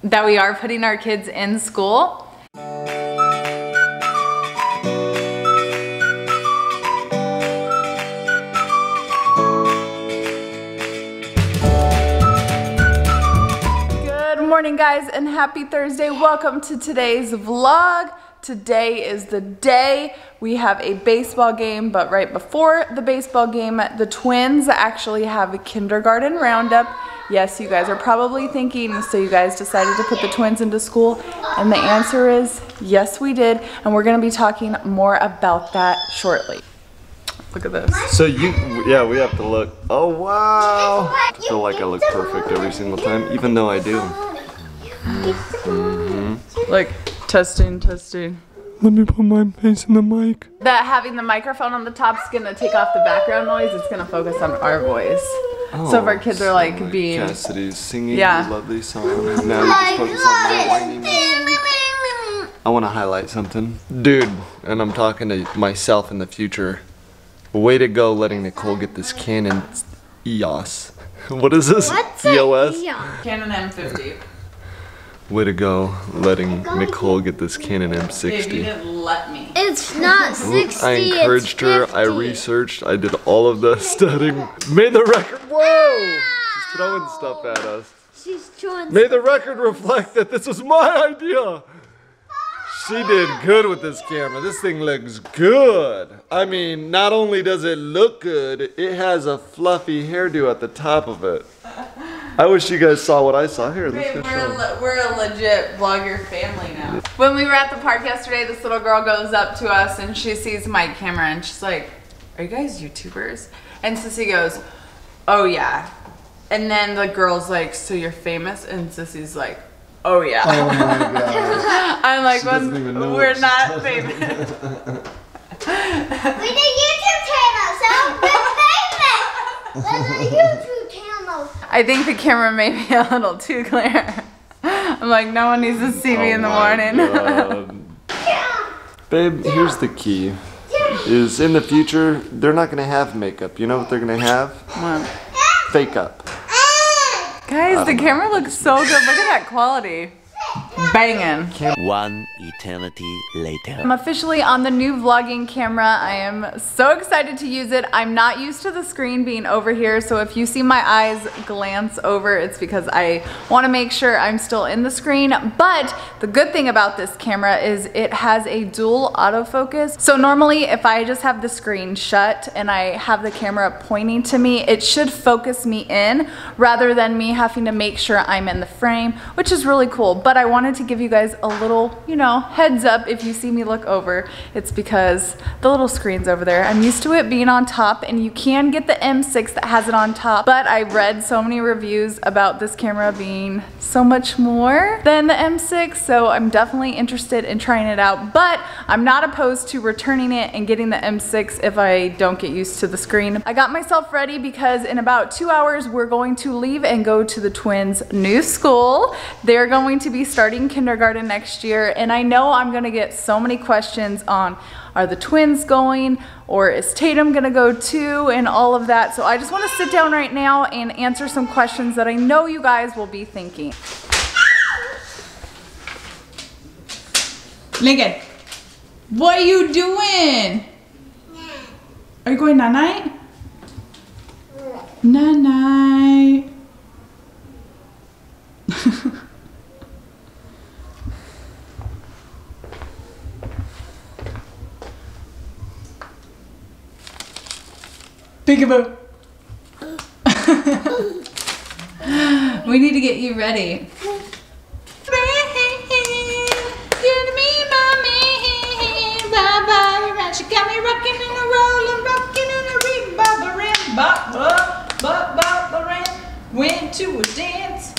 that we are putting our kids in school. Good morning, guys, and happy Thursday. Welcome to today's vlog. Today is the day we have a baseball game, but right before the baseball game, the twins actually have a kindergarten roundup. Yes, you guys are probably thinking, so you guys decided to put the twins into school? And the answer is yes, we did, and we're gonna be talking more about that shortly. Look at this. So we have to look. Oh wow! I feel like I look perfect every single time, even though I do. Like, testing. Let me put my face in the mic. That having the microphone on the top is gonna take off the background noise. It's gonna focus on our voice. Oh, so if our kids are like being Cassidy's singing a lovely song. Now you just focus on my whining. I want to highlight something, dude, and I'm talking to myself in the future. Way to go, letting Nicole get this Canon EOS. What is this? What's EOS? Canon M50. Way to go, letting Nicole get this Canon M60. Babe, you didn't let me. It's not 60, I encouraged her, I researched, I did all of the studying. Made the record, whoa! She's throwing stuff at us. She's throwing May the record reflect that this was my idea. She did good with this camera. This thing looks good. I mean, not only does it look good, it has a fluffy hairdo at the top of it. I wish you guys saw what I saw. Here, let's go show. We're a legit vlogger family now. When we were at the park yesterday, this little girl goes up to us and she sees my camera and she's like, "Are you guys YouTubers?" And Sissy goes, "Oh yeah." And then the girl's like, "So you're famous?" And Sissy's like, "Oh yeah." Oh my god. I'm like, we're not We famous. did YouTube channel, so we're famous. There's a YouTube channel. I think the camera may be a little too clear. I'm like, no one needs to see me in the morning. Babe, here's the key. Is in the future, they're not gonna have makeup. You know what they're gonna have? What? Fake up. Guys, the camera looks so good. Look at that quality. Banging. One eternity later. I'm officially on the new vlogging camera. I am so excited to use it. I'm not used to the screen being over here, so if you see my eyes glance over, it's because I want to make sure I'm still in the screen. But the good thing about this camera is it has a dual autofocus. So normally if I just have the screen shut and I have the camera pointing to me, it should focus me in rather than me having to make sure I'm in the frame, which is really cool. But I wanted to give you guys a little, you know, heads up if you see me look over. It's because the little screen's over there. I'm used to it being on top, and you can get the M6 that has it on top, but I read so many reviews about this camera being so much more than the M6, so I'm definitely interested in trying it out. But I'm not opposed to returning it and getting the M6 if I don't get used to the screen. I got myself ready because in about 2 hours we're going to leave and go to the twins' new school. They're going to be starting kindergarten next year, and I know I'm gonna get so many questions on, are the twins going, or is Tatum gonna go too, and all of that. So I just wanna sit down right now and answer some questions that I know you guys will be thinking. Lincoln, what are you doing? Are you going night-night? Night-night. Peekaboo. We need to get you ready. She got me rocking and a rollin', rocking and a ring-bobber-ring, bop-bop-bop-bop-bop-ring. Went to a dance.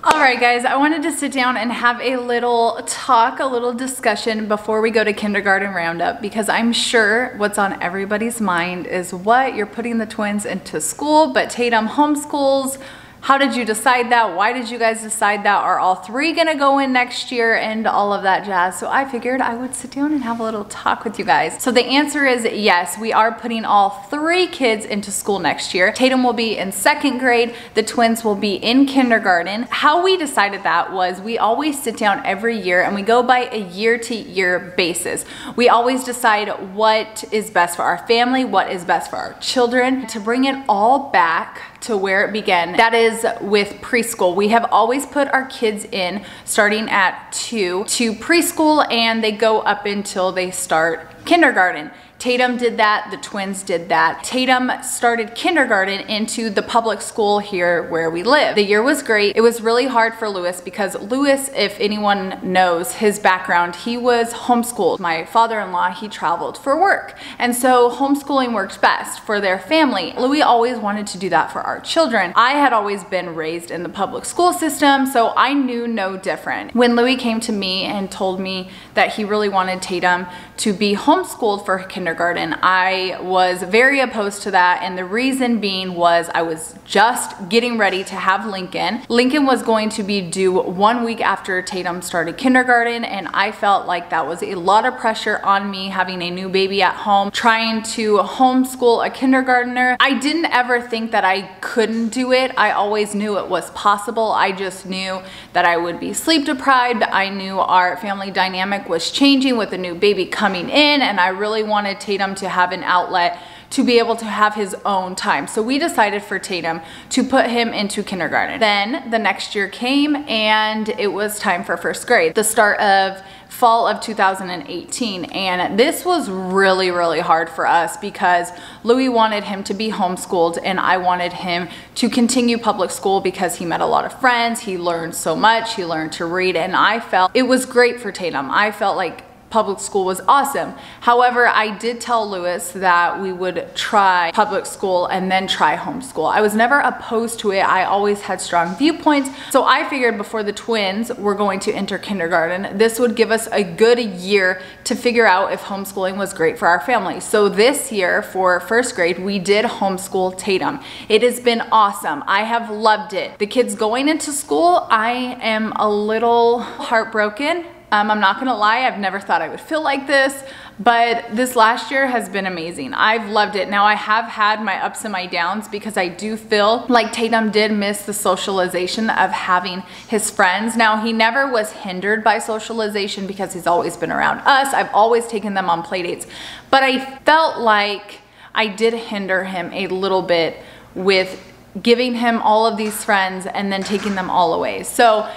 Alright guys, I wanted to sit down and have a little talk, a little discussion before we go to kindergarten roundup, because I'm sure what's on everybody's mind is what you're putting the twins into school, but Tatum homeschools. how did you decide that? Why did you guys decide that? Are all 3 gonna go in next year? And all of that jazz. So I figured I would sit down and have a little talk with you guys. So the answer is yes, we are putting all 3 kids into school next year. Tatum will be in 2nd grade. The twins will be in kindergarten. How we decided that was we always sit down every year and we go by a year-to-year basis. We always decide what is best for our family, what is best for our children, to bring it all back to where it began. That is with preschool. We have always put our kids in starting at 2 to preschool, and they go up until they start kindergarten. Tatum did that, the twins did that. Tatum started kindergarten into the public school here where we live. The year was great. It was really hard for Lewis because Lewis, if anyone knows his background, he was homeschooled. My father-in-law, he traveled for work. And so homeschooling worked best for their family. Louis always wanted to do that for our children. I had always been raised in the public school system, so I knew no different. When Louis came to me and told me that he really wanted Tatum to be homeschooled for kindergarten, I was very opposed to that, and the reason being was I was just getting ready to have Lincoln. Lincoln was going to be due 1 week after Tatum started kindergarten, and I felt like that was a lot of pressure on me having a new baby at home, trying to homeschool a kindergartner. I didn't ever think that I couldn't do it. I always knew it was possible. I just knew that I would be sleep deprived. I knew our family dynamic was changing with a new baby coming in, and I really wanted Tatum to have an outlet to be able to have his own time. So we decided for Tatum to put him into kindergarten. Then the next year came and it was time for 1st grade, the start of fall of 2018. And this was really, really hard for us because Louis wanted him to be homeschooled and I wanted him to continue public school because he met a lot of friends, he learned so much, he learned to read, and I felt it was great for Tatum. I felt like public school was awesome. However, I did tell Lewis that we would try public school and then try homeschool. I was never opposed to it. I always had strong viewpoints. So I figured before the twins were going to enter kindergarten, this would give us a good year to figure out if homeschooling was great for our family. So this year for 1st grade, we did homeschool Tatum. It has been awesome. I have loved it. The kids going into school, I am a little heartbroken. I'm not gonna lie, I've never thought I would feel like this, but this last year has been amazing. I've loved it. Now I have had my ups and my downs because I do feel like Tatum did miss the socialization of having his friends. Now he never was hindered by socialization because he's always been around us. I've always taken them on play dates, but I felt like I did hinder him a little bit with giving him all of these friends and then taking them all away. So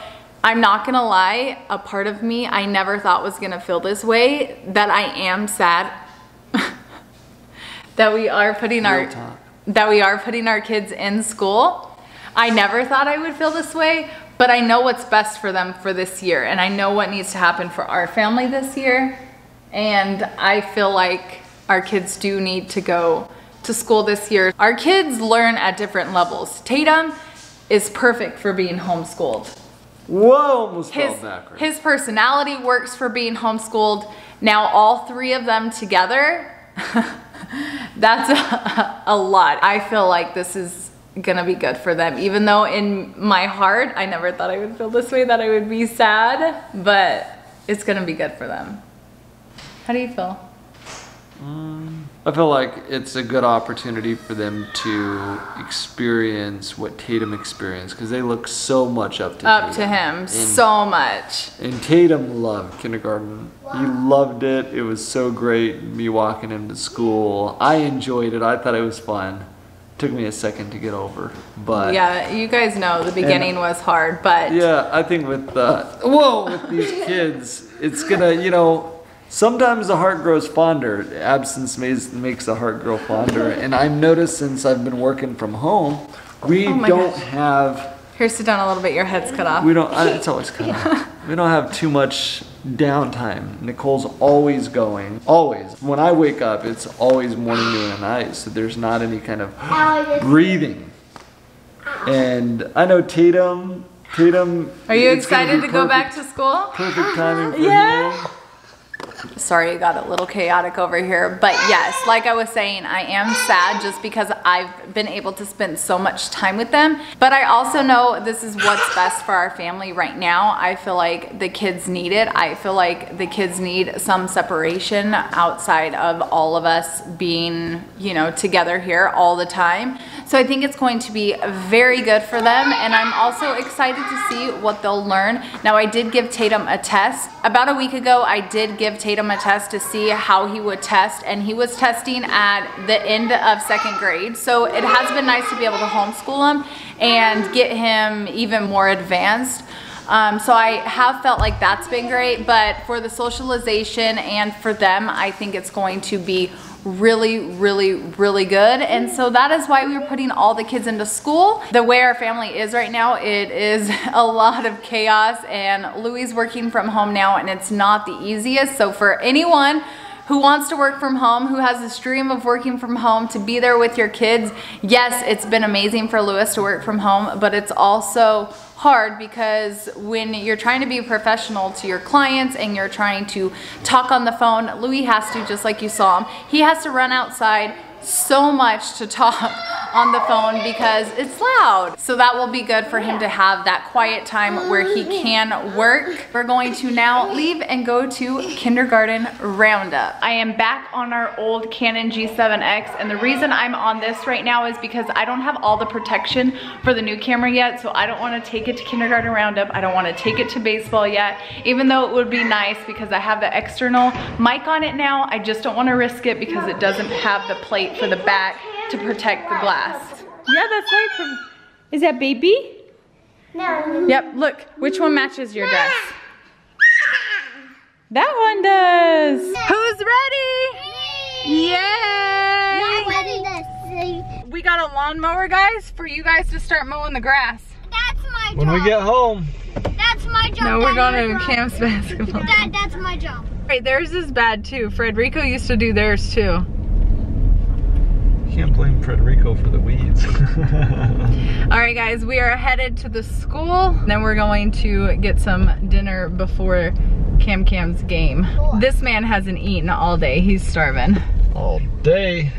I'm not gonna lie, a part of me I never thought was gonna feel this way, that I am sad that we are putting our kids in school. I never thought I would feel this way, but I know what's best for them for this year, and I know what needs to happen for our family this year, and I feel like our kids do need to go to school this year. Our kids learn at different levels. Tatum is perfect for being homeschooled. Whoa, almost fell backwards. His personality works for being homeschooled. Now all 3 of them together, that's a lot. I feel like this is gonna be good for them, even though in my heart, I never thought I would feel this way, that I would be sad, but it's gonna be good for them. How do you feel? I feel like it's a good opportunity for them to experience what Tatum experienced because they look so much up to him, so much. And Tatum loved kindergarten. He loved it. It was so great, me walking him to school. I enjoyed it. I thought it was fun. Took me a second to get over, but yeah, you guys know the beginning was hard, but yeah, I think with with these kids, it's gonna, you know, sometimes the heart grows fonder. Absence makes the heart grow fonder. And I've noticed since I've been working from home, we don't have... Here, sit down a little bit. Your head's cut off. We don't... It's always cut off. We don't have too much downtime. Nicole's always going. Always. When I wake up, it's always morning, noon, and night. So there's not any kind of breathing. And I know Tatum... Are you excited to go back to school? Perfect timing for him. Sorry, it got a little chaotic over here. But yes, like I was saying, I am sad just because I've been able to spend so much time with them. But I also know this is what's best for our family right now. I feel like the kids need it. I feel like the kids need some separation outside of all of us being, you know, together here all the time. So I think it's going to be very good for them. And I'm also excited to see what they'll learn. Now, I did give Tatum a test. About a week ago, I did give Tatum a test to see how he would test, and he was testing at the end of 2nd grade. So it has been nice to be able to homeschool him and get him even more advanced. So I have felt like that's been great, but for the socialization and for them, I think it's going to be really, really, really good. And so that is why we were putting all the kids into school. The way our family is right now, it is a lot of chaos, and Louie's working from home now, and it's not the easiest. So for anyone who wants to work from home, who has this dream of working from home, to be there with your kids, yes, it's been amazing for Lewis to work from home, but it's also hard because when you're trying to be a professional to your clients and you're trying to talk on the phone, Louis has to, just like you saw him, he has to run outside so much to talk on the phone because it's loud. So that will be good for him to have that quiet time where he can work. We're going to now leave and go to kindergarten roundup. I am back on our old Canon G7X, and the reason I'm on this right now is because I don't have all the protection for the new camera yet, so I don't want to take it to kindergarten roundup. I don't want to take it to baseball yet, even though it would be nice because I have the external mic on it now. I just don't want to risk it because it doesn't have the plate for the back to protect the glass. Yeah, that's right. Is that baby? No. Yep, look, which one matches your dress? That one does. Who's ready? Yay! We got a lawnmower, guys, for you guys to start mowing the grass. That's my job. When we get home. That's my job. No, we're going to Cam's basketball. Dad, that's my job. Right, theirs is bad too. Frederico used to do theirs too. Can't blame Frederico for the weeds. All right, guys, we are headed to the school. Then we're going to get some dinner before Cam's game. This man hasn't eaten all day. He's starving. All day.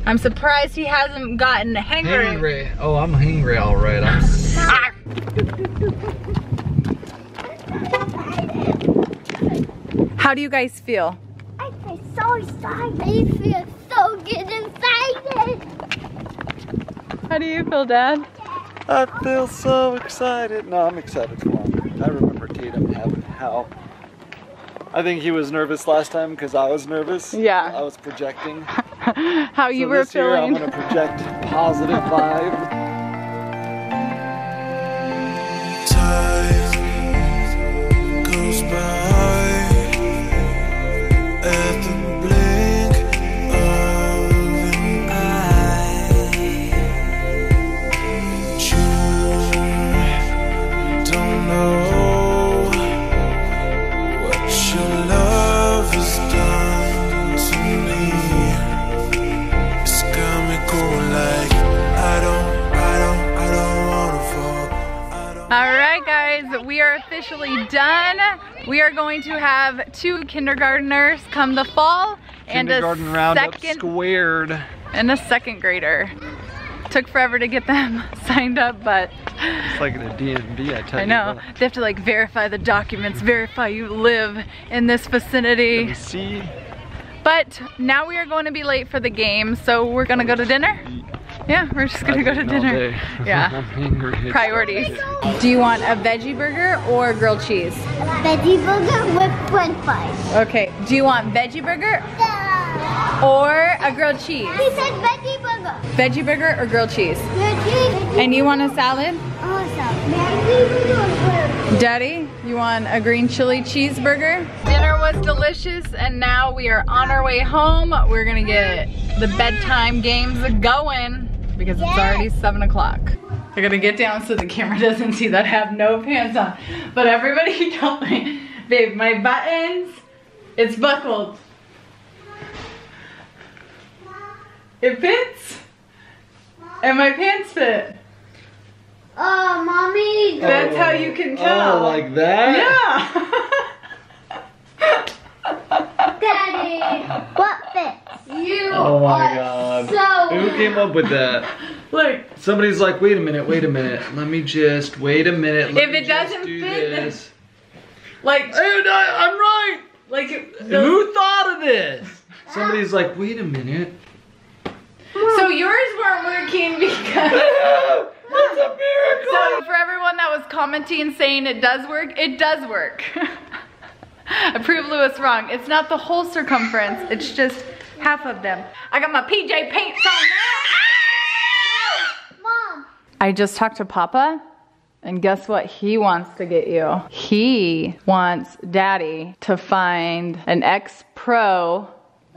I'm surprised he hasn't gotten hangry. Hangry. Oh, I'm hungry, all right. How do you guys feel? I feel so excited. I feel so good excited. How do you feel, Dad? I feel so excited. No, I'm excited for him. I remember Tatum having how. I think he was nervous last time because I was nervous. Yeah. I was projecting. How you were this year, feeling? I'm gonna project positive vibes. Time goes by at the blink of an eye. Sure, don't know what your love has done to me. It's got me going like I don't wanna fall. All right, guys, we are officially done. We are going to have 2 kindergartnners come the fall and Kindergarten roundup squared. and a 2nd grader. Took forever to get them signed up, but It's like in a DMV, I tell you. I know. They have to like verify the documents, verify you live in this vicinity. See? But now we are going to be late for the game, so we're gonna go to dinner. Yeah, we're just gonna go to dinner. Yeah. I'm hungry. Priorities. Do you want a veggie burger or grilled cheese? Veggie burger with french fries. Okay. Do you want veggie burger or a grilled cheese? He said veggie burger. Veggie burger or grilled cheese? Veggie. And you want a salad? Veggie burger. Daddy, you want a green chili cheeseburger? Dinner was delicious, and now we are on our way home. We're gonna get the bedtime games going because it's already 7 o'clock. I gotta get down so the camera doesn't see that I have no pants on. But everybody told me, babe, my buttons, it's buckled. It fits, and my pants fit. Oh, mommy. That's how you can tell. Oh, like that? Yeah. Dad, What fits? You Oh my are God. so Who came up with that? Look, Somebody's like, wait a minute. Let me just, wait a minute. If it doesn't do fit, this. like, Hey, no, I'm right. like Who thought of this? Somebody's like, wait a minute. So yours weren't working because. That's a miracle. So for everyone that was commenting saying it does work. I proved Lewis wrong. It's not the whole circumference, it's just half of them. I got my PJ paints on now. Mom. I just talked to Papa, and guess what he wants to get you? He wants Daddy to find an ex-pro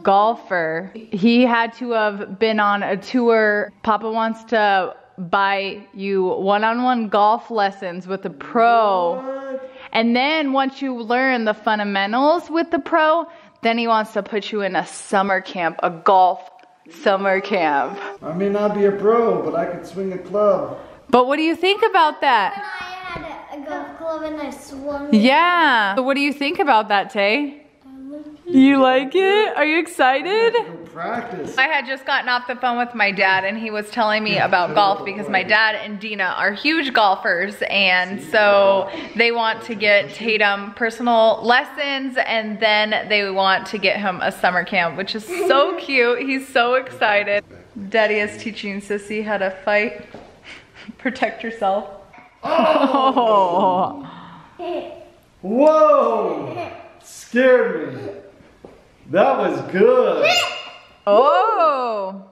golfer. He had to have been on a tour. Papa wants to buy you one-on-one golf lessons with a pro. What? And then once you learn the fundamentals with the pro, then he wants to put you in a summer camp, a golf summer camp. I may not be a pro, but I could swing a club. But what do you think about that? I had a golf club and I swung. Yeah. So what do you think about that, Tay? You like it? Are you excited? Go practice. I had just gotten off the phone with my dad and he was telling me about golf because my dad and Dina are huge golfers, and so they want to get Tatum personal lessons and then they want to get him a summer camp, which is so cute. He's so excited. Daddy is teaching Sissy how to fight. Protect yourself. Oh. Whoa! Scared me. That was good. Oh.